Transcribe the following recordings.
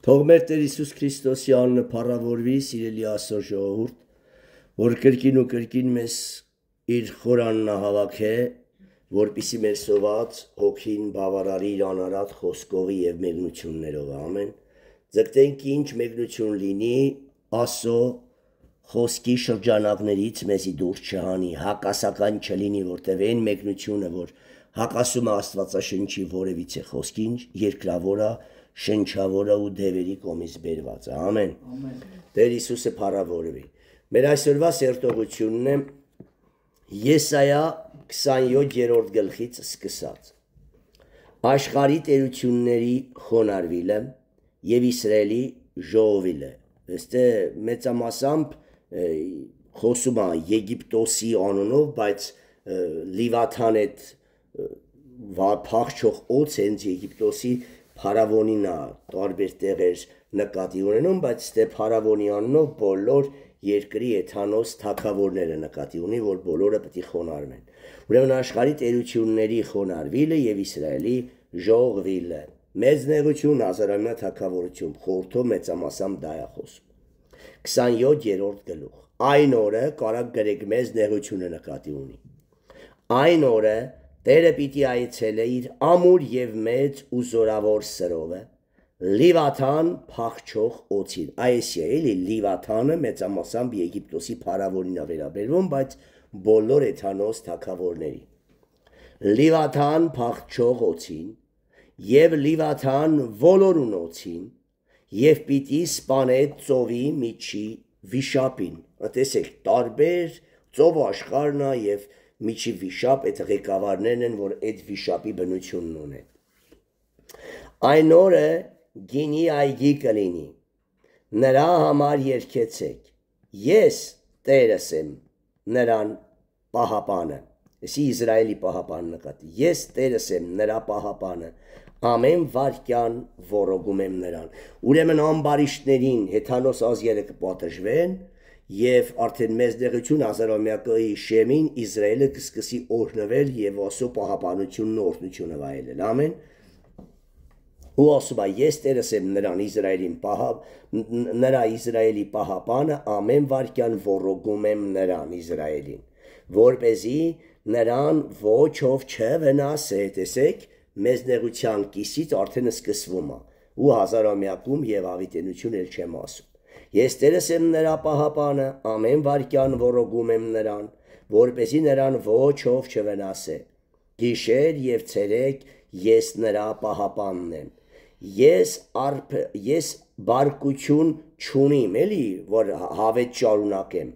Թող մեր Տեր Հիսուս Քրիստոսի անունը փառավորվի, սիրելի Աստծո ժողովուրդ, որ կրկին ու կրկին մեզ իր խորանն հավաքը, որպիսի մեր սոված հոգին բավարարի իր անարատ խոսքովի եւ մեկնություններով, ամեն։ Ձգտենք ինչ մեկնություն լինի Աստծո խոսքի շրջանակներից մեզի դուրս չհանի, հակասական չլինի, որտեղ այն մեկնությունը, որ հակասում է Աստվածաշնչի որևիցե խոսքին, երկրավորը, շնչավորը ու դևերի կողմից բերված է, ամեն։ Տեր Հիսուսը փառավորվի։ Մեր այսօրվա սերտողությունն է Եսայա 27-րդ գլխից սկսած։ Աշխարհի տերությունների խոնարհվիլը եւ Իսրայելի ժողովիլը։ Այստեղ մեծամասամբ խոսում է Եգիպտոսի անունով, բայց Լիվաթան այդ փախչող օձ հենց Եգիպտոսի փարավոնին է տարբեր տեղեր նկատի ունենում, բայց ստե փարավոնի անունով բոլոր երկրի էթանոս թագավորները նկատի ունի, որ բոլորը պետք է խոնարհվեն։ Ուրեմն աշխարհի տերությունների խոնարհվիլը եւ Իսրայելի ժողովիլը։ Մեծ նեղություն, հազարամյա թագավորություն, խորհրդով մեծամասամբ դա է խոսում։ 27-րդ գլուխ։ Այն օրը կարակ գրեք մեծ նեղությունը նկատի ունի։ Այն օրը Տերը պիտի այցելե իր ամուր եւ մեծ ու զորավոր սրովը, Լիվաթան փախչող օձին։ Այս էլի Լիվաթանը մեծամասամբ Եգիպտոսի փարավոնին է վերաբերվում, բայց բոլոր էթանոս թագավորների։ Լիվաթան փախչող օձին եւ Լիվաթան ոլորուն օձին եւ պիտի սպանե ծովի միջի վիշապին։ Տեսեք, տարբեր ծով աշխարհն է եւ միջի վիշապ այդ ղեկավարներն են, որ այդ վիշապի բնությունն ունեն։ Այն օրը գինի այգի կլինի, նրա համար երգեցեք, ես Տերս եմ նրան պահապանը, այսի Իսրայելի պահապանը նկատի, ես Տերս եմ նրա պահապանը, ամեն վայրկյան ոռոգում եմ նրան։ Ուրեմն ամբարիշտներին հեթանոս ազգերը կպատժվեն եւ արդեն մեծ դեղություն հազարամյակի շեմին Իսրայելը կսկսի օրհնվել եւ Աստծո պահապանությունն ու օրհնությունը վայելել, ամեն։ Ու ասում է, ես Տերս եմ նրան նրա Իսրայելի պահապանը, ամեն վայրկյան ոռոգում եմ նրան Իսրայելին, որպեսզի նրան ոչով չվնասե, տեսեք, մեծ նեղության կիսից արդեն սկսվում է, ու հազարամյակում եւ ավիտենություն էլ չեմ ասում։ Ես Տերս եմ նրա պահապանը, ամեն վայրկյան ոռոգում եմ նրան, որպեսզի նրան ոչով չվնասե։ Գիշեր եւ ցերեկ ես նրա պահապանն եմ։ Ես բարկություն չունիմ, էլի, որ հավետ շարունակեմ։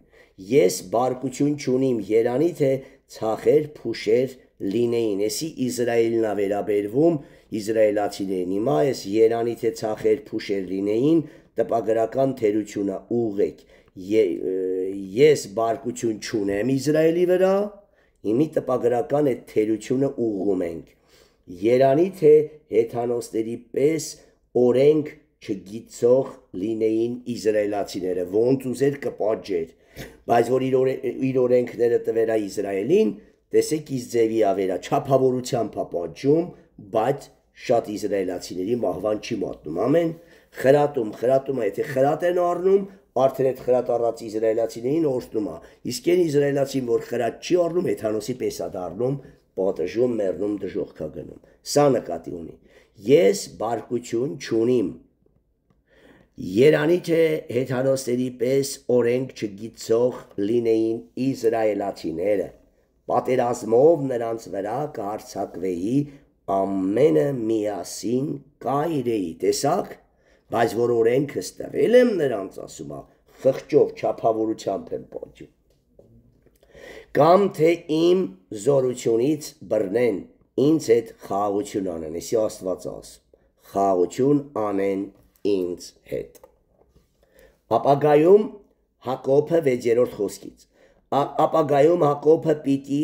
Ես բարկություն չունիմ, երանի թե ցախեր փուշեր լինեին։ Էսի Իսրայելն է վերաբերվում, իսրայելացիներին։ Հիմա ես երանի թե ցախեր փուշեր լինեին, տպագրական թերությունը ուղեք։ Ես բարկություն չունեմ Իսրայելի վրա, հիմի տպագրական այդ թերությունը ուղղում ենք։ Երանի թե հեթանոսների պես օրենք չգիտող լինեին իսրայելացիները, ոնց ուզեր կպատժեր, բայց որ իր օրենքները տվերա Իսրայելին, տեսեք իս ձևի ավերա, չափավորությամբ պատժում, բայց շատ իսրայելացիների մահվան չի մատնում, ամեն։ Խրատում, եթե խրատ են առնում, արդեն այդ խրատ առած իսրայելացիներին օրհնում է։ Իսկ այն իսրայելացին, որ խրատ չի առնում, հեթանոսի պես է դառնում, պատժում, մեռնում, դժոխք գնում։ Սա նկատի ունի։ Ես բարկություն չունիմ։ Երանի թե հեթանոսների պես օրենք չգիտող լինեին իսրայելացիները, պատերազմով նրանց վրա կհարձակվեի, ամենը միասին կայրեի, տեսակ, բայց որ օրենքս տվել եմ նրանց, ասում է, խղճով, չափավորությամբ եմ պատժում։ Կամ թե իմ զորությունից բռնեն, ինձ հետ խաղաղություն անեն, էսի Աստված ասում, խաղաղություն անեն ինձ հետ։ Ապագայում Հակոբը 6-րդ խոսքից։ Ապագայում Հակոբը պիտի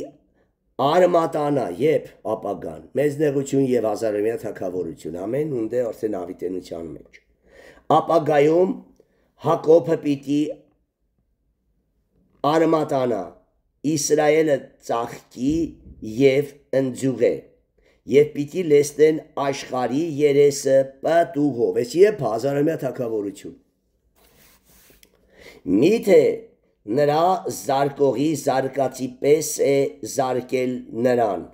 արմատանա, երբ ապագան, մեծ նեղություն եւ հազարամյա թագավորություն, ամեն ունդե արդեն ավիտենության մեջ։ Ապագայում Հակոբը պիտի արմատանա, Իսրայելը ծաղկի եւ ընձյուղե, եւ պիտի լեսնեն աշխարհի երեսը պատուղով։ Այս երբ հազարամյա թագավորություն։ Միթե նրա զարկողի զարկածի պես է զարկել նրան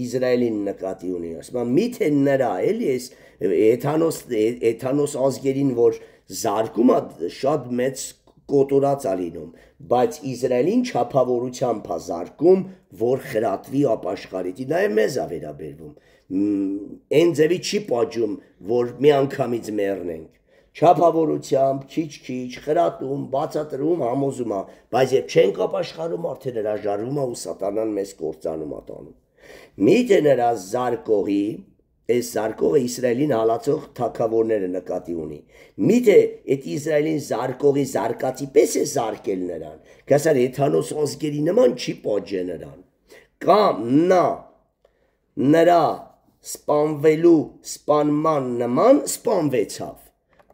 Իսրայելին նկատի ունի, ասում միթե նրա էլի էս Էթանոս ազգերին որ զարկում է շատ մեծ կոտորած ալինում, բայց Իսրայելին չափավորությամբ է զարկում, որ խրատվի ապաշխարի, նաև մեզ է վերաբերվում, այն ձևի չի պատժում, որ մի անգամից մեռնենք, չափավորությամբ, քիչ-քիչ, խրատում, բացատրում, համոզում է, բայց երբ չենք ապաշխարում, արդեն հրաժարվում է ու սատանան մեզ կործանում է տանում։ Միթե նրա զարկողի, այս զարկողը Իսրայելին հալածող թագավորները նկատի ունի։ Միթե այդ Իսրայելին զարկողի զարկածի պես է զարկել նրան, կասար Էթանոս ազգերի նման չի պատժե նրան, կամ նրա սպանվելու սպանման նման սպանվեցավ։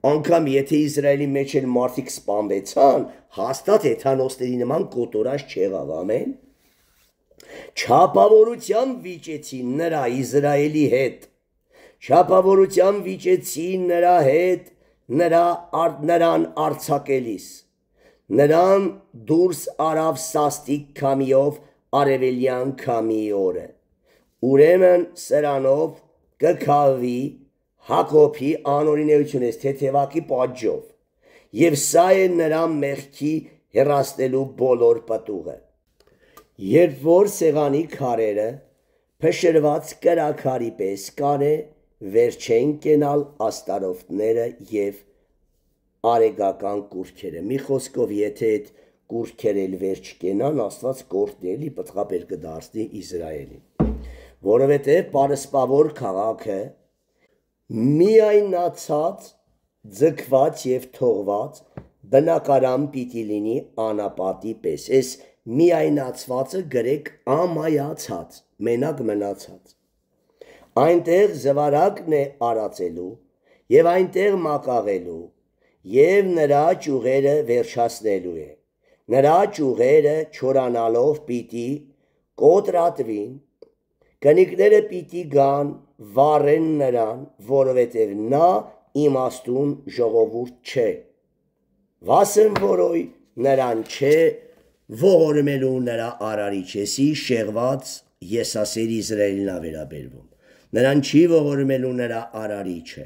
Անկամ եթե Իսրայելի մեջ էլ մարդիկ սպանվեցան, հաստատ Էթանոսների նման կոտորած չեղավ, ամեն։ Չափավորությամբ վիճեցին նրա Իսրայելի հետ, չափավորությամբ վիճեցին նրա հետ նրան արձակելիս, նրան դուրս արավ սաստիկ քամիով արևելյան քամի օրը, ուրեմն սրանով կքավի Հակոբի անօրինեությունից թեթևակի պատժով, եւ սա է նրա մեղքի հեռացնելու բոլոր պատուղը։ Երբ որ սեղանի քարերը փշրված կրաքարի պես կանե, վերջեն կենալ աստարոֆները եւ արեգական կուրքերը։ Մի խոսքով, եթե այդ կուրքերը էլ վերջ կենան, Աստված կորտնելի պտղաբեր կդարձնի Իսրայելին, որովհետեւ պարսպավոր քաղաքը միայնացած, ձգված եւ թողված բնակարան պիտի լինի անապատի պես։ Այս միայնացվածը գրեք ամայացած, մենակ մնացած։ Այնտեղ զվարակն է արածելու եւ այնտեղ մակաղելու եւ նրա ճյուղերը վերջացնելու է։ Նրա ճյուղերը չորանալով պիտի կոտրատվին, կնիկները պիտի գան վառեն նրան, որովհետև նա իմաստուն ժողովուրդ չէ, վասն որոյ նրան չէ ողորմելու նրա արարիչեսի շեղված եսասերի Իսրայելին ավերաբերվում, նրան չի ողորմելու նրա արարիչը,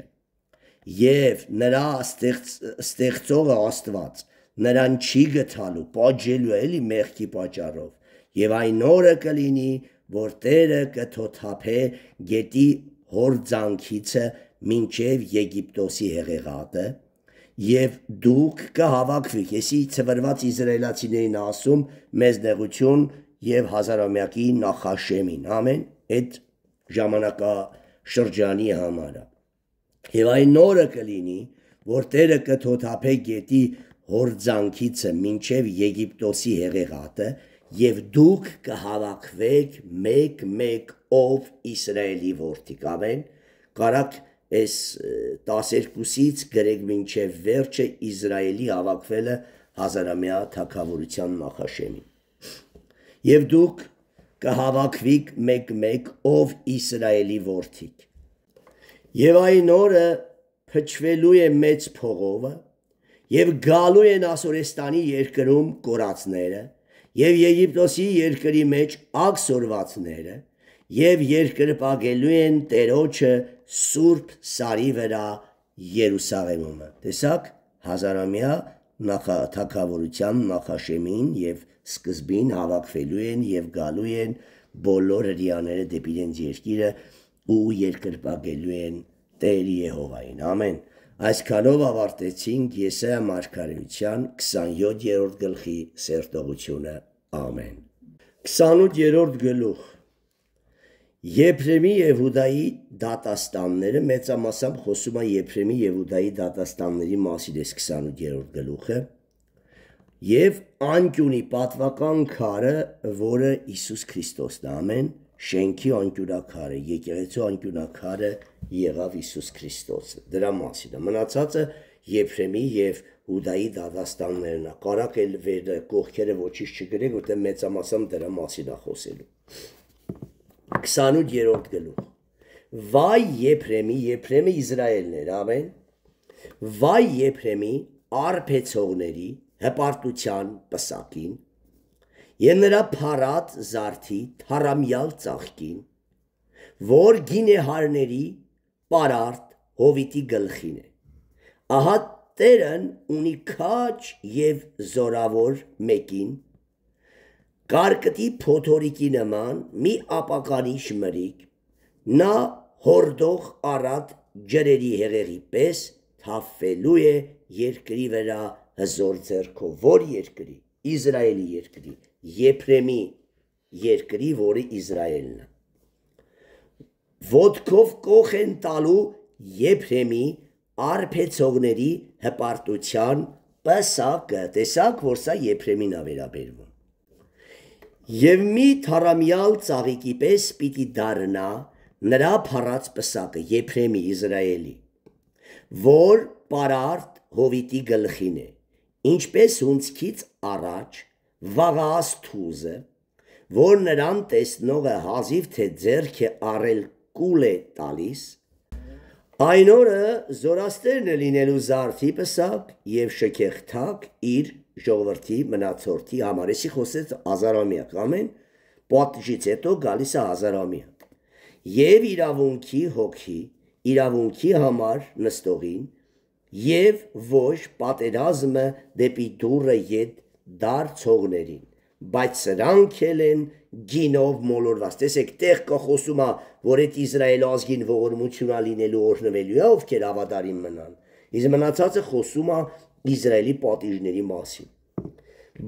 և նրա ստեղծողը Աստված, նրան չի գթալու, պատժելու էլի մեղքի պատճառով, և այն օրը կլինի, որ Տերը կթոթափե գետի հորձանքիցը մինչև Եգիպտոսի հեղեղատը, և դուք կհավաքվիք, եսի ցվրված իսրայելացիներին ասում մեզ նեղություն և հազարամյակի նախաշեմին, ամեն, այդ ժամանակաշրջանի համարը, և այն օրը կլինի, որ Տերը կթոթափե գետի հորձանքիցը մինչև Եգիպտոսի հեղեղատը, և դուք կհավաքվեք մեկ ով Իսրայելի որդիք, ամեն, կարակ այս 12-ից գրեք մինչև վերջը Իսրայելի հավաքվելը հազարամյա թագավորության նախաշեմին, և դուք կհավաքվիք մեկ ով Իսրայելի որդիք, և այն օրը փչվելու է մեծ փողովը, և գալու են Ասորեստանի երկրում կորածները, և Եգիպտոսի երկրի մեջ աքսորվածները, և երկրպագելու են Տերոջը Սուրբ Սարի վրա Երուսաղեմում։ Տեսակ հազարամյա թագավորության նախաշեմին և սկզբին հավաքվելու են և գալու են բոլոր հրեաները դեպի իրենց երկիրը ու երկրպագելու են Տեր Եհովային, ամեն։ Այսքանով ավարտեցինք Եսայա մարգարեության 27-րդ գլխի սերտողությունը, ամեն։ 28-րդ գլուխ Եփրեմի և Հուդայի դատաստանները, մեծամասամբ խոսում է Եփրեմի և Հուդայի դատաստանների մասին էս 28-րդ գլուխը, և անկյունի պատվական քարը, որը Հիսուս Քրիստոսն է, ամեն, շենքի անկյունաքարը, եկեղեցու անկյունաքարը եղավ Հիսուս Քրիստոսը, դրա մասին է, մնացածը Եփրեմի և Հուդայի դատաստաններն է, կարակ էլ վեր կողքերը ոչինչ չգրեք, որտեղ մեծամասամբ դրա մասին է խոսելու։ 28-րդ գլուխ Վայ Եփրեմի, Եփրեմը Իսրայելն էր, ամեն։ Վայ Եփրեմի արբեցողների հպարտության պսակին եւ նրա փարատ զարդի թարամյալ ծաղկին, որ գինեհարների պարարտ հովիտի գլխին է։ Ահա Տերն ունի քաջ եւ զորավոր մեկին, կարկտի փոթորիկի նման մի ապականիշ մրիկ, նա հորդող առատ ջրերի հեղեղի պես թափվելու է երկրի վրա հզոր ձեռքով, որ երկրի, Իսրայելի երկրի, Եփրեմի երկրի, որը Իսրայելն է։ Ոտքով կող են տալու Եփրեմի արբեցողների հպարտության պսակը, տեսակ, որ սա Եփրեմին է վերաբերվում։ Եվ մի թարամյալ ծաղիկի պես պիտի դառնա նրա փառած պսակը, Եփրեմի Իսրայելի, որ պարարտ հովիտի գլխին է, ինչպես հունձքից առաջ վաղաս թուզը, որ նրան տեսնողը հազիվ թե ձեռք է առել կուլ է տալիս, այն օրը զորաստերն է լինելու զարդի պսակ եւ շքեղթակ իր ժողովրդի մնացորդի համար։ Էսի խոսեց հազարամյակ, ամեն պատժից հետո գալիս է հազարամյակ։ Եվ իրավունքի հոգի, իրավունքի համար նստողին եւ ոչ պատերազմը դեպի դուրը ետ դարձողներին, բայց սրանք են գինով մոլորված։ Տեսեք, տեղ կա խոսում է, որ այդ Իսրայել ազգին ողորմություն լինելու օրհնվելու է, ովքեր ավադարին մնան։ Իսկ մնացածը խոսում է Իսրայելի պատիժների մասին։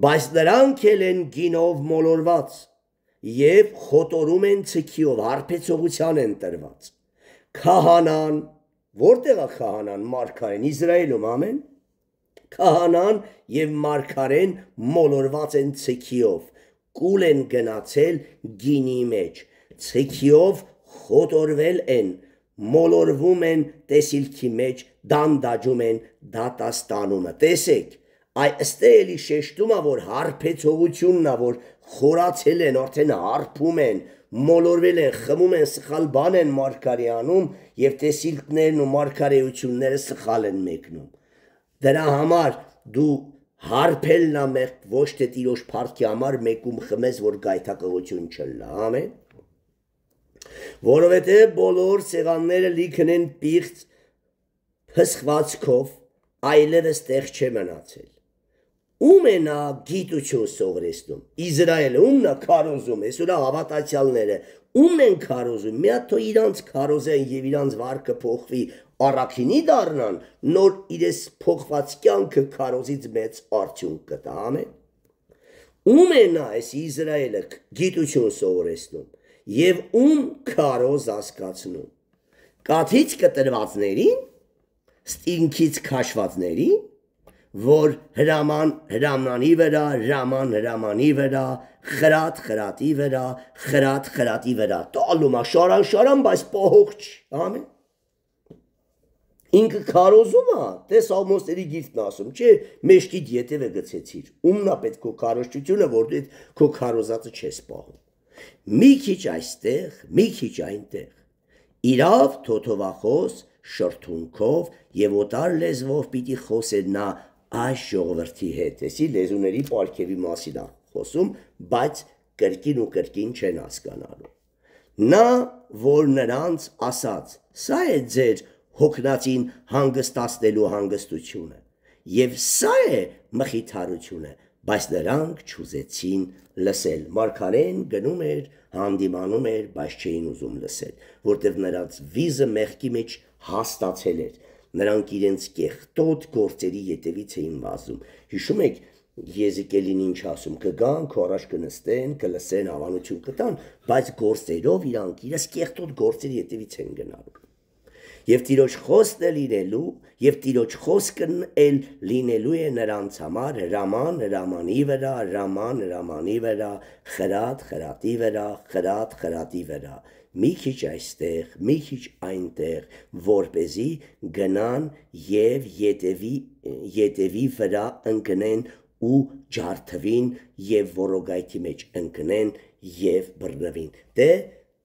Բայց նրանք են գինով մոլորված եւ խոտորում են ցկիով, հարբեցողության են տրված։ Քահանան, որտեղ է քահանան, մարգարեն, Իսրայելում, ամեն։ Քահանան եւ մարգարեն մոլորված են ցկիով, կուլ են գնացել գինի մեջ, ցկիով խոտորվել են, մոլորվում են տեսիլքի մեջ, դանդաջում են դատաստանումը։ Տեսեք, այստեղ էլի շեշտում է, որ հարբեցողությունն է, որ խորացել են, արդեն հարբում են, մոլորվել են, խմում են, սխալ բան են մարգարի անում եւ տեսիլքներն ու մարգարեությունները սխալ են մեկնում։ Դրա համար դու հարբելն ամեղ ոչ թե տիրոջ փառքի համար մեկում խմես, որ գայթակղություն չլա, ամեն։ Որովհետև բոլոր սեղանները լիքն են պիղծ փսխվածքով, այլևս տեղ չէ մնացել։ Ում է նա գիտություն սովորեցնում, Իսրայելը, ումն է քարոզում, այսօր հավատացյալները, ումն են քարոզում, մի հատ թող իրանց քարոզեն եւ իրանց վարկը փոխվի, առաքինի դառնան, նոր իրես փոխված կյանքը քարոզից մեծ արդյունք կտա, ամեն։ Ում է նա այս Իսրայելը գիտություն սովորեցնում եւ ում քարոզ հասկացնում։ Կաթից կտրվածներին, ստինքից քաշվածներին, որ հրաման հրամանի վրա, հրաման հրամանի վրա, խրատ խրատի վրա, խրատ խրատի վրա, տալում է շարան, բայց պահող չի, ամեն։ Ինքը քարոզում է, տես Ամոսների գիրքն ասում, չէ, մեջքիդ ետևը գցեցիր, ումն է պետք քո քարոզությունը, որ դու քո քարոզածը չես պահում։ Մի քիչ այստեղ, մի քիչ այնտեղ, իրավ թոթովախոս շրթունքով եւ օտար լեզվով պիտի խոսեր նա այս ժողովրդի հետ, էսի լեզուների պարգևի մասին է խոսում, բայց կրկին ու կրկին չեն հասկանալու։ Նա, որ նրանց ասաց, սա է ձեր հոգնածին հանգստացնելու հանգստությունը, եւ սա է մխիթարությունը, բայց նրանք չուզեցին լսել։ Մարգարեն գնում էր, հանդիմանում էր, բայց չէին ուզում լսել, որտեղ նրանց վիզը մեղքի մեջ հաստացել էր։ Նրանք իրենց կեղտոտ գործերի ետևից էին վազում։ Հիշում եք Եզեկիելին ինչ ասում, կգան, քո առաջ կնստեն, կլսեն, հավանություն կտան, բայց գործերով իրանք իրենց կեղտոտ գործերի ետևից են գնալու։ Եվ Տիրոջ խոսքն է լինելու, եւ Տիրոջ խոսքն էլ լինելու է նրանց համար հրաման հրամանի վրա, հրաման հրամանի վրա, խրատ խրատի վրա, խրատ խրատի վրա, մի քիչ այստեղ, մի քիչ այնտեղ, որպեսզի գնան եւ ետևի վրա ընկնեն ու ջարդվին եւ որոգայթի մեջ ընկնեն եւ բռնվին։ Դե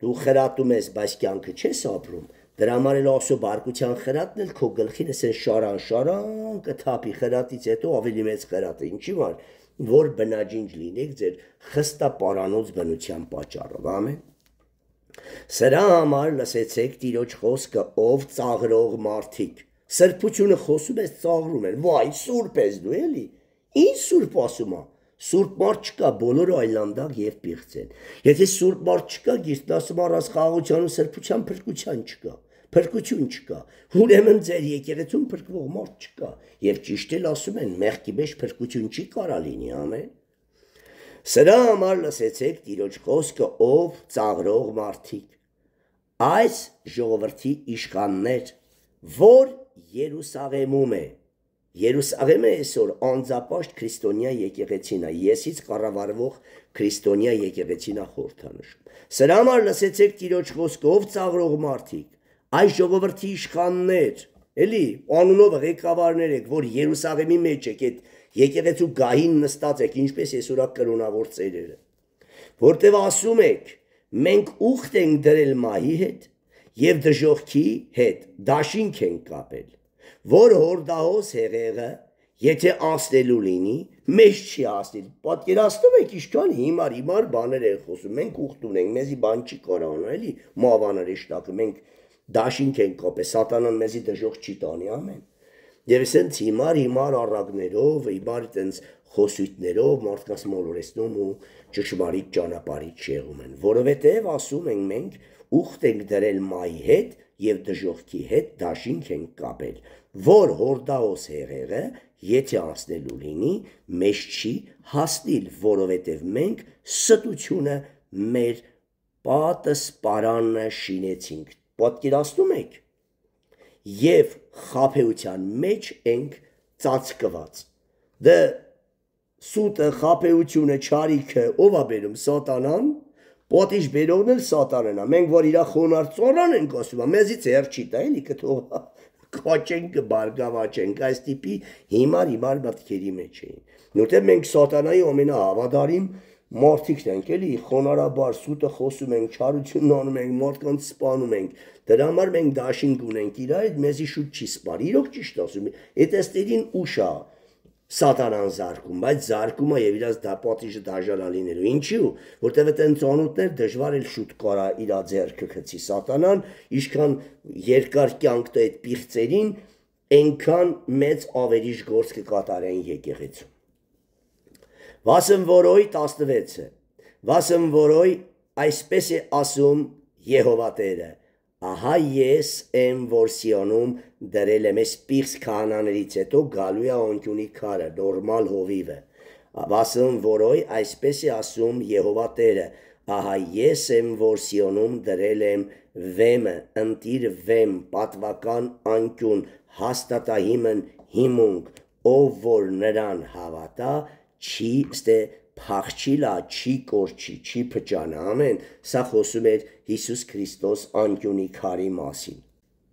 դու խրատում ես, բայց կյանքը չես ապրում, դրա համար էլ ասո բարկության խրատն էլ քո գլխին էսեն շարան կթափի խրատից հետո ավելի մեծ խրատը, ինչի համար, որ բնաջինջ լինեք ձեր խստապարանոց բնության պատճառով, ամեն։ Սրա համար լսեցեք Տիրոջ խոսքը, ով ծաղրող մարդիկ, սրբությունը խոսում ես ծաղրում են, վայ, սուրբ ես դու էլի, ինչ սուրբ ասում է, սուրբ մարդ չկա, բոլորը այլանդակ և պիղծ են, եթե սուրբ մարդ չկա, գիրքն ասում առանց խաղաղության ու սրբության փրկության չկա, փրկություն չկա, ուրեմն ձեր եկեղեցում փրկվող մարդ չկա, և ճիշտ էլ ասում են, մեղքի մեջ փրկություն չի կարա լինի, ամեն։ Սրա համար լսեցեք Տիրոջ խոսքը, ով ծաղրող մարդիկ, այս ժողովրդի իշխաններ, որ Երուսաղեմում է, Երուսաղեմը այսօր անձապաշտ քրիստոնյա եկեղեցին է, Եսից կառավարվող քրիստոնյա եկեղեցին է խորհրդանշում։ Սրա համար լսեցեք Տիրոջ խոսքը, ով ծաղրող մարդիկ, այս ժողովրդի իշխաններ, էլի, անունով ղեկավարներ եք, որ Երուսաղեմի մեջ եք, այդ եկեղեցու գահին նստած եք, ինչպես այսօր կրոնավոր ծերերը, որտև ասում եք, մենք ուխտ ենք դրել մահի հետ և դժոխքի հետ դաշինք ենք կապել, որ հորդահոս հեղեղը, եթե անցնելու լինի, մեզ չի հասնել, պատկերացնում եք ինչքան հիմար բաներ են խոսում, մենք ուխտ ունենք, մեզի բան չի կարող անել, էլի, մահվան հրեշտակը, մենք դաշինք ենք կապել, սատանան մեզի դժոխք չի տանի, ամեն։ Եվ ասենց հիմար առակներով, հիմար տենց խոսույթներով մարդկանց մոլորեցնում ու ճշմարիտ ճանապարհից շեղում են, որովհետև ասում ենք մենք ուխտ ենք դրել մահի հետ և դժոխքի հետ դաշինք ենք կապել, որ հորդահոս հեղեղը, եթե անցնելու լինի, մեզ չի հասնիլ, որովհետև մենք ստությունը մեր պատսպարանը շինեցինք, պատկերացնում եք, և խաբեության մեջ ենք ծածկված, դե սուտը, խաբեությունը, չարիքը, ով է բերում, սատանան, պատիժ բերողն էլ սատանան է, մենք որ իրա խոնար ծառան ենք ասում, մեզից հեռ չի տա, էլի կթող կաչենք, կբարգավաճենք, այս տիպի հիմար մտքերի մեջ էին, որտեղ մենք սատանայի ամենահավատարիմ մարդիկն ենք, էլի, խոնարհաբար սուտը խոսում ենք, չարությունն անում ենք, մարդկանց սպանում ենք, դրա համար մենք դաշինք ունենք իր այդ, մեզի շուտ չի սպար, իրոք ճիշտ ասում, այդ էստերին ուշ է սատանան զարկում, բայց զարկում է և իրաց պատիժը դաժան է լինելու, ինչու, որտև այդենց անոթներ դժվար էլ շուտ կարա իր ձեռքը գցի սատանան, ինչքան երկար կյանք տա այդ պիղծերին, այնքան մեծ ավերիչ գործ կկատարեն եկեղեցում։ Վասն որոյ 16-ը, վասն որոյ այսպես է ասում Եհովա Տերը, ահա ես եմ, որ Սիոնում դրել եմ այս պիղծ քահանաներից հետո գալու է անկյունի քարը, նորմալ հովիվը, վասն որոյ այսպես է ասում Եհովա Տերը, ահա ես եմ, որ Սիոնում դրել եմ վեմը, ընտիր վեմ, պատվական անկյուն, հաստատահիմն հիմունք, ով որ նրան հավատա, չի փախչիլա, չի կորչի, չի փճանա, ամեն, սա խոսում էր Հիսուս Քրիստոս անկյունի քարի մասին։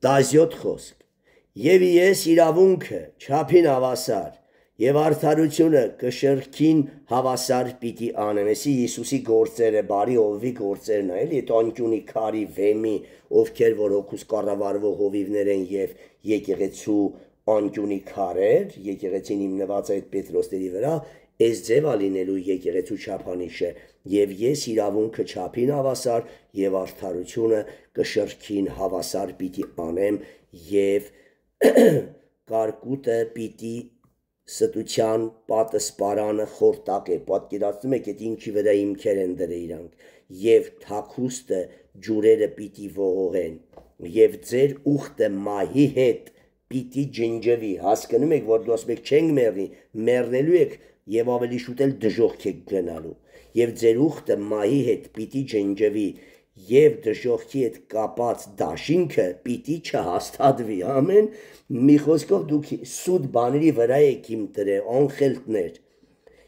17 խոսք, և ես իրավունքը չափին հավասար, և արդարությունը կշռքին հավասար պիտի անեմ, էսի Հիսուսի գործերը, բարի հովվի գործերն է, էլի, այդ անկյունի քարի վեմի, ովքեր որ հոգուս կառավարվող հովիվներ են և եկեղեցու անկյունի քարեր, եկեղեցին հիմնված այդ Պետրոսների վրա, այս ձևա լինելու եկեղեցու չափանիշը, և ես իրավունքը չափին հավասար և արդարությունը կշռքին հավասար պիտի անեմ և կարկուտը պիտի ստության պատսպարանը խորտակե, պատկերացնում եք այդ ինչի վրա հիմքեր են դրել իրանք, և թաքուստը ջուրերը պիտի ողողեն, և ձեր ուխտը մահի հետ պիտի ջնջվի, հասկանում եք, որ դու ասում եք չենք մեռնի, մեռնելու եք և ավելի շուտ էլ դժոխք եք գնալու, և ձեր ուխտը մահի հետ պիտի ջնջվի, և դժոխքի հետ կապած դաշինքը պիտի չհաստատվի, ամեն, մի խոսքով դուք սուտ բաների վրա եք իմ դրել, անխելտներ,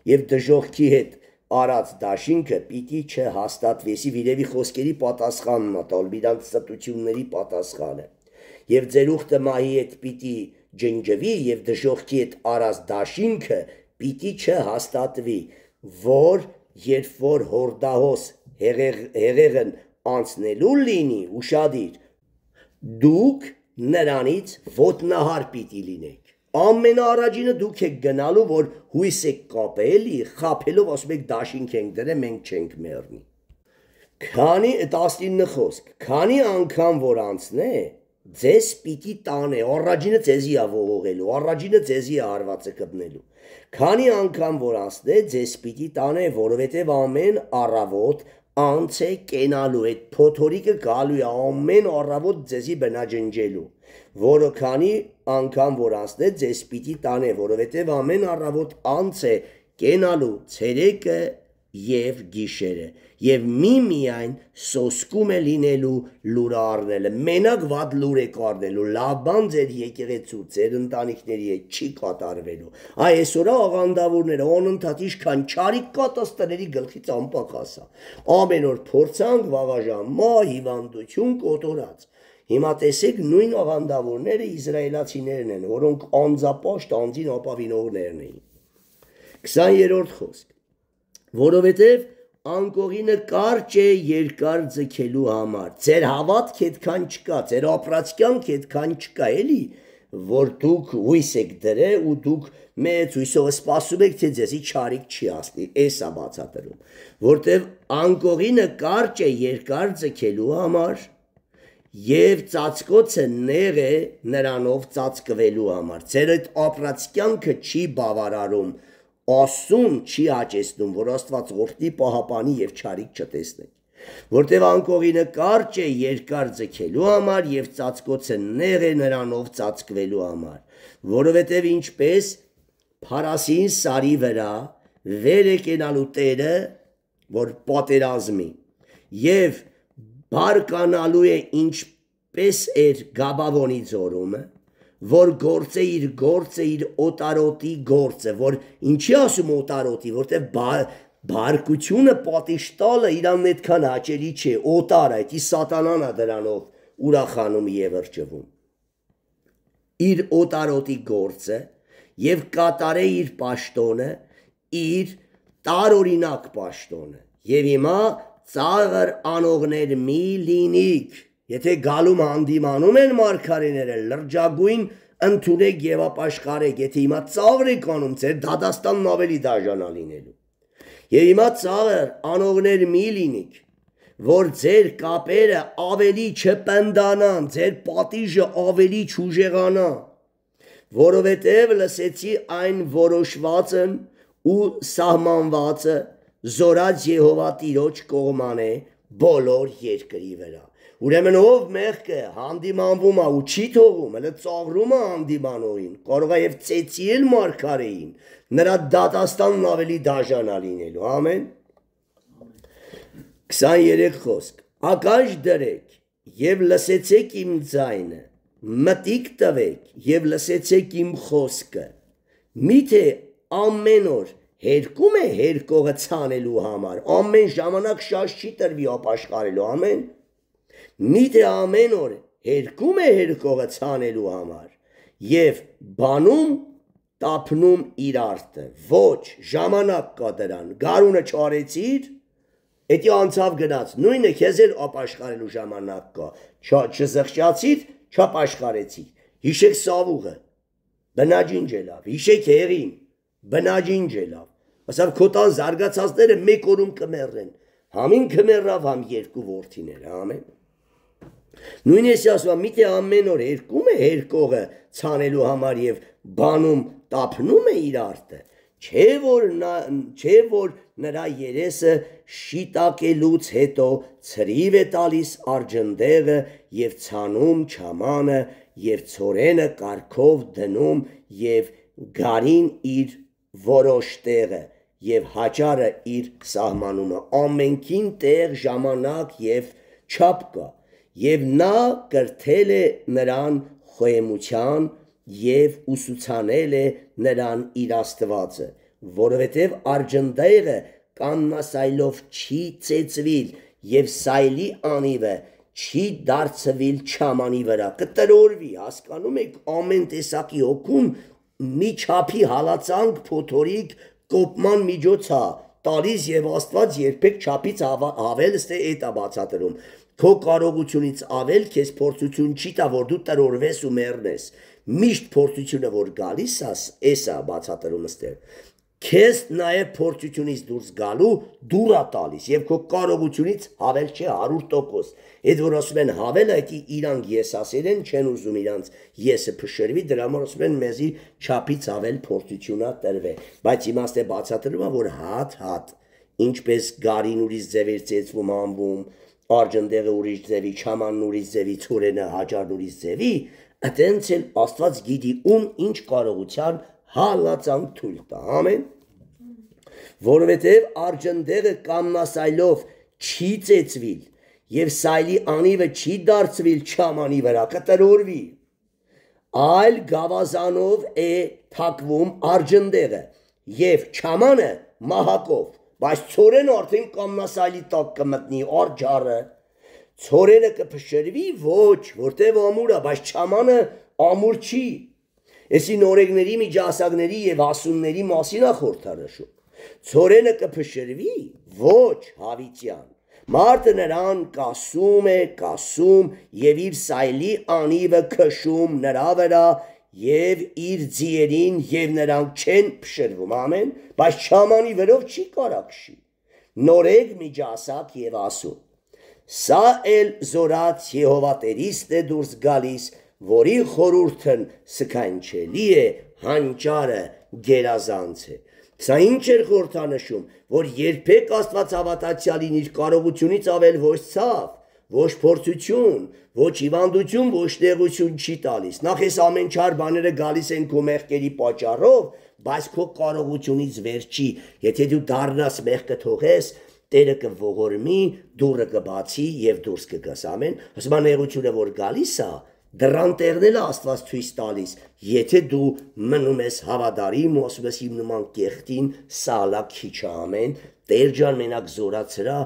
և դժոխքի հետ արած դաշինքը պիտի չհաստատվի, էսի վիրևի խոսքերի պատասխանն է տալ, իրանց ստությունների պատասխանը, և ձեր ուխտը մահի հետ պիտի ջնջվի, և դժոխքի հետ արած դաշինքը պիտի չհաստատվի, որ երբ որ հորդահոս հեղեղն անցնելու լինի, ուշադիր, դուք նրանից ոտնահար պիտի լինեք։ Ամենաառաջինը դուք եք գնալու, որ հույս եք կապելի, խաբելով ասում եք դաշինք ենք դրել, մենք չենք մեռնի։ Քանի 19 խոսք, քանի անգամ որ անցնե, ձեզ պիտի տանե, առաջինը ձեզի է ողողելու, առաջինը ձեզի է հարվածը կպնելու։ Քանի անգամ որ անցնե, ձեզ պիտի տանե, որովհետև ամեն առավոտ անց է կենալու, այդ փոթորիկը գալու է ամեն առավոտ ձեզի բնաջնջելու, որը քանի անգամ որ անցնե, ձեզ պիտի տանե, որովհետև ամեն առավոտ անց է կենալու ցերեկը եւ գիշերը, եւ միայն սոսկում է լինելու լուրը առնելը, մենակ վատ լուր եք առնելու, լավ բան ձեր եկեղեցու, ձեր ընտանիքների հետ չի կատարվելու։ Այսօր աղանդավորները անընդհատ ինչքան չարիք կատաստների գլխից անպակասա, ամեն օր փորձանք, վաղաժամ, հիվանդություն, կոտորած։ Հիմա տեսեք նույն աղանդավորները իսրայելացիներն են, որոնք անձապաշտ անձին ապավինողներն էին։ 20-րդ խոսք, որովհետև անկողինը կարճ է երկար ձգելու համար, ձեր հավատք այդքան չկա, ձեր ապրած կյանք այդքան չկա, էլի, որ դուք հույս եք դրել ու դուք մեծ հույսով սպասում եք, թե ձեզի չարիք չի հասնի, էս է բացատրում, որտև անկողինը կարճ է երկար ձգելու համար եւ ծածկոցը նեղ է նրանով ծածկվելու համար, ձեր այդ ապրած կյանքը չի բավարարում, Աստուն չի հաճեցնում, որ Աստված օրհնի պահապանի եւ չարիք չտեսնեք, որտեղ անկողինը կարճ է երկար ձգելու համար եւ ծածկոցը նեղ է նրանով ծածկվելու համար, որովհետեւ ինչպես Փարասին սարի վրա վեր է կենալու Տերը, որ պատերազմի եւ բարկանալու է ինչպես էր Գաբավոնի ձորումը, որ գործը իր օտարոտի գործը, որ ինչի ասում օտարոտի, որտեղ բարկությունը պատիժ տալը իրան այդքան հաճելի չէ, օտար է, ի սատանան է դրանով ուրախանում եւ ըրջվում։ Իր օտարոտի գործը եւ կատարե իր պաշտոնը, իր տարօրինակ պաշտոնը։ Եվ հիմա ծաղր անողներ մի լինիք, եթե գալում հանդիմանում են մարգարեները, լրջագույն ընդունեք եւ ապաշխարեք, եթե հիմա ծաղր եք անում, ձեր դատաստանն ավելի դաժանա լինելու։ Եվ հիմա ծաղր անողներ մի լինիք, որ ձեր կապերը ավելի չպնդանան, ձեր պատիժը ավելի չուժեղանա, որովհետև լսեցի այն որոշվածն ու սահմանվածը զորած Եհովա Տիրոջ կողման է բոլոր երկրի վրա։ Ուրեմն ով մեղքը հանդիմանվում է ու չի թողում, հələ ծաղրում է հանդիմանողին, կարող է եւ ծեծիել մարգարեին, նրա դատաստանն ավելի դաժան է լինելու, ամեն։ 23 խոսք, ակաշ դրեք եւ լսեցեք իմ ձայնը, մտիկ տվեք եւ լսեցեք իմ խոսքը, միթե ամեն օր հերկում է հերկողը ցանելու համար, ամեն ժամանակ շաշ չի տրվի ապաշխարելու, ամեն։ Միթե ամեն օր հերկում է հերկողը ցանելու համար եւ բանում տապնում իր արտը, ոչ ժամանակ կա դրան, գարունը չարեցիր, էդի անցավ գնաց, նույնը քեզ էլ ապաշխարելու ժամանակ կա, չզղջացիր, չապաշխարեցիր, հիշեք Սավուղը, բնաջինջ է լավ, հիշեք Հեղին, բնաջինջ է լավ, ասավ քոտան զարգացածները մեկ օրում կմեռեն, համին կմեռավ, համ երկու որդիները, ամեն։ Նույն էսի ասում, միթե ամեն օր հերկում է հերկողը ցանելու համար եւ բանում տապնում է իր արտը, չէ որ նրա երեսը շիտակելուց հետո ցրիվ է տալիս արջնդեղը եւ ցանում չամանը եւ ցորենը կարկով դնում եւ գարին իր որոշ տեղը եւ հաճարը իր սահմանումը, ամենքին տեղ ժամանակ եւ չափ կա։ Եվ նա կրթել է նրան խոհեմության եւ ուսուցանել է նրան իր Աստվածը, որովհետեւ արջնդեղը կաննասայլով չի ծեծվիլ եւ սայլի անիվը չի դարձվիլ չամանի վրա, կտրորվի, հասկանում եք, ամեն տեսակի հոգում մի չափի հալածանք փոթորիկ կոպման միջոց է, տալիս եւ Աստված երբեք չափից ավել ստե էտա բացատրում քո կարողությունից ավել քեզ փորձություն չի տա որ դու տրորվես ու մեռնես միշտ փորձությունը որ գալիս էսա բացատրում ստե քեզ նաև փորձությունից դուրս գալու դուրա տալիս եւ քո կարողությունից հավել չէ 100%։ Այդ որ ասում են հավելը դա իրանք եսասեր են չեն ուզում իրանց եսը փշրվի դրա համար ասում են մեզի չափից ավել փորձությունա տրվե բայց իմաստ է բացատրում որ հատ ինչպես գարին ուրիշ ձևեր ծեծվում անվում արջնդեղը ուրիշ ձևի չամանն ուրիշ ձևի ցորենը հաջարն ուրիշ ձևի այտենց էլ Աստված գիտի ում ինչ կարողության հալածանք թույլ տա, ամեն, որովհետև արջնդեղը կամնասայլով չի ծեծվիլ և սայլի անիվը չի դարձվիլ չամանի վրա կտրորվի, այլ գավազանով է թակվում արջնդեղը և չամանը մահակով, բայց ցորենը արդեն կամնասայլի տակ կմտնի արջարը, ցորենը կփշրվի ոչ, որտև ամուր է, բայց չամանը ամուր չի, Էսին օրեգների միջասակների և ասունների մասին է խորհրդանշում։ Ցորենը կփշրվի, ոչ հավիտյան։ Մարդը նրան կասում և իր սայլի անիվը քշում նրա վրա և իր ձիերին և նրանք չեն փշրվում, ամեն, բայց չամանի վրով չի կարակշի։ Նորեգ միջասակ և ասուն։ Սա էլ զորած Եհովա Տերիսն է դուրս գալիս որի խորհուրդն սքանչելի է, հանճարը գերազանց է։ Սա ինչ էր խորհրդանշում, որ երբեք Աստված հավատացյալին իր կարողությունից ավել ոչ ցավ, ոչ փորձություն, ոչ հիվանդություն, ոչ նեղություն չի տալիս։ Նախ այս ամեն չար բաները գալիս են քո մեղքերի պատճառով, բայց քո կարողությունից վեր չի։ Եթե դու դառնաս մեղքը թողես, Տերը կողորմի, դուռը կբացի եւ դուրս կգաս, ամեն։ Ասում է նեղությունը որ գալիս է, դռան տեղն էլ Աստված ցույց տալիս, եթե դու մնում ես հավատարիմ ու ասում ես իմ նման կեղտին սալա քիչ ամեն, Տեր ջան մենակ զորացրա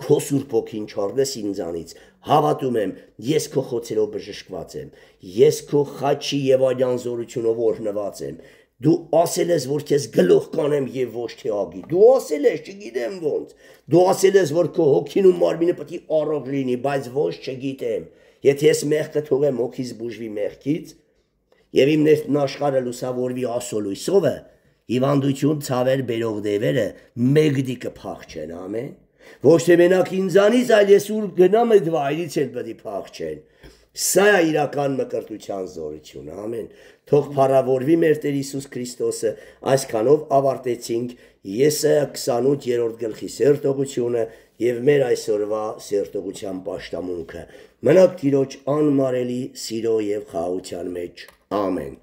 քո Սուրբ ոգին չառնես ինձանից, հավատում եմ, ես քո խոցերով բժշկված եմ, ես քո խաչի եւ այլան զորությունով օրհնված եմ, դու ասել ես որ քեզ գլուխ կանեմ եւ ոչ թե ագի, դու ասել ես չգիտեմ ոնց, դու ասել ես որ քո հոգին ու մարմինը պետք է առողջ լինի, բայց ոչ չգիտեմ, եթե ես մեղքը թողեմ հոգիս բուժվի մեղքից եւ իմ ներքնաշխարհը լուսավորվի ասոլույսովը, հիվանդություն ցավեր բերող դևերը մեգդի կփախչեն, ամեն։ Ոչ թե մենակ ինձանից, այլ ես ուր գնամ այդ վայրից էլ պետք է փախչեն։ Սա է իրական մկրտության զորությունը, ամեն։ Թող փառավորվի մեր Տեր Հիսուս Քրիստոսը, այսքանով ավարտեցինք Եսայա 28-րդ գլխի սերտողությունը եւ մեր այսօրվա սերտողության պաշտամունքը։ Մնաք Տիրոջ անմարելի սիրո եւ խաղաղության մեջ, ամեն։